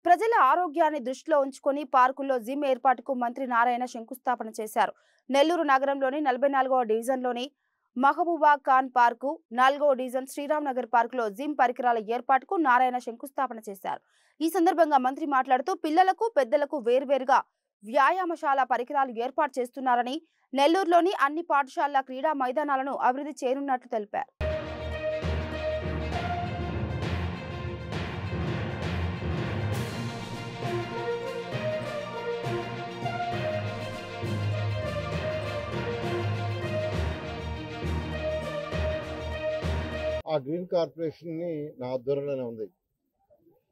ప్రజల ఆరోగ్యాన్ని దృష్టిలో ఉంచుకొని పార్కుల్లో జిమ్ ఏర్పాటుకు మంత్రి నారాయణ శంకుస్థాపన చేశారు. నెల్లూరు నగరంలోని 44వ డివిజన్లోని మహబూబా ఖాన్ పార్కు, 4వ డివిజన్ శ్రీరామ్ నగర్ పార్కులో జిమ్ పరికరాల ఏర్పాటుకు నారాయణ శంకుస్థాపన చేశారు. ఈ సందర్భంగా మంత్రి మాట్లాడుతూ పిల్లలకు, పెద్దలకు వేర్వేరుగా వ్యాయామశాల పరికరాలు ఏర్పాటు చేస్తున్నారని, నెల్లూరులోని అన్ని పాఠశాలల క్రీడా మైదానాలను అభివృద్ధి చేయనున్నట్లు తెలిపారు. ఆ గ్రీన్ కార్పొరేషన్ని నా ఆధ్వర్యంలోనే ఉంది.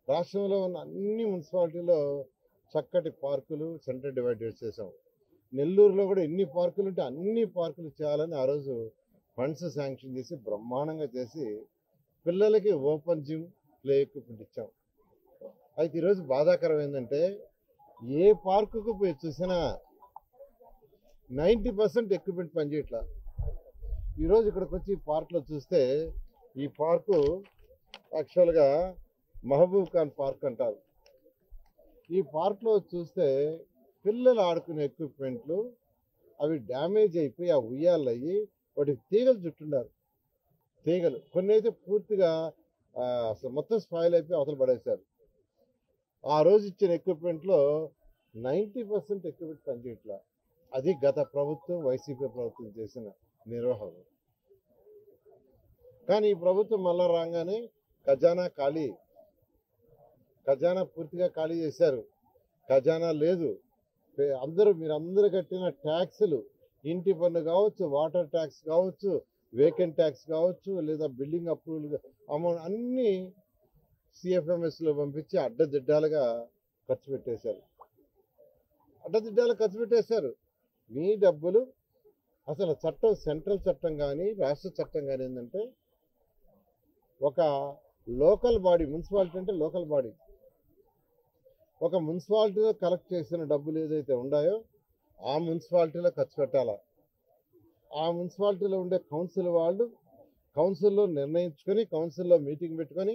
రాష్ట్రంలో ఉన్న అన్ని మున్సిపాలిటీలో చక్కటి పార్కులు సెంటర్ డివైడ్ చేసాం. నెల్లూరులో కూడా ఎన్ని పార్కులు ఉంటే అన్ని పార్కులు చేయాలని ఆ రోజు ఫండ్స్ శాంక్షన్ చేసి బ్రహ్మాండంగా చేసి పిల్లలకి ఓపెన్ జిమ్, ప్లే ఎక్విప్మెంట్ ఇచ్చాం. అయితే ఈరోజు బాధాకరం ఏంటంటే ఏ పార్కుకు పోయి చూసినా 90% ఎక్విప్మెంట్ పనిచేయట్లా. ఈరోజు ఇక్కడికి వచ్చి పార్క్లో చూస్తే ఈ పార్కు యాక్చువల్గా మహబూబ్ ఖాన్ పార్క్ అంటారు. ఈ పార్క్లో చూస్తే పిల్లలు ఆడుకునే ఎక్విప్మెంట్లు అవి డ్యామేజ్ అయిపోయి ఆ ఉయ్యాలు అయ్యి వాటికి తీగలు చుట్టున్నారు. తీగలు కొన్ని అయితే పూర్తిగా అసలు మొత్తం స్పాయిల్ అయిపోయి అవతల పడేశారు. ఆ రోజు ఇచ్చిన ఎక్విప్మెంట్లో 90% ఎక్విప్మెంట్ పనిచేయట్లా. అది గత ప్రభుత్వం, వైసీపీ ప్రభుత్వం చేసిన నిర్వహణ. కానీ ఈ ప్రభుత్వం మళ్ళా రాగానే ఖజానా ఖాళీ, ఖజానా పూర్తిగా ఖాళీ చేశారు. ఖజానా లేదు. మీరందరూ కట్టిన ట్యాక్సులు, ఇంటి పన్ను కావచ్చు, వాటర్ ట్యాక్స్ కావచ్చు, వేకెంట్ ట్యాక్స్ కావచ్చు, లేదా బిల్డింగ్ అప్రూవల్ అమౌంట్ అన్నీ సిఎఫ్ఎంఎస్లో పంపించి అడ్డదిడ్డాలుగా ఖర్చు పెట్టేశారు. మీ డబ్బులు అసలు చట్టం, సెంట్రల్ చట్టం కానీ రాష్ట్ర చట్టం కానీ ఏంటంటే ఒక లోకల్ బాడీ, మున్సిపాలిటీ అంటే లోకల్ బాడీ, ఒక మున్సిపాలిటీలో కలెక్ట్ చేసిన డబ్బులు ఏదైతే ఉన్నాయో ఆ మున్సిపాలిటీలో ఖర్చు పెట్టాలా. ఆ మున్సిపాలిటీలో ఉండే కౌన్సిల్ వాళ్ళు కౌన్సిల్లో నిర్ణయించుకొని కౌన్సిల్లో మీటింగ్ పెట్టుకొని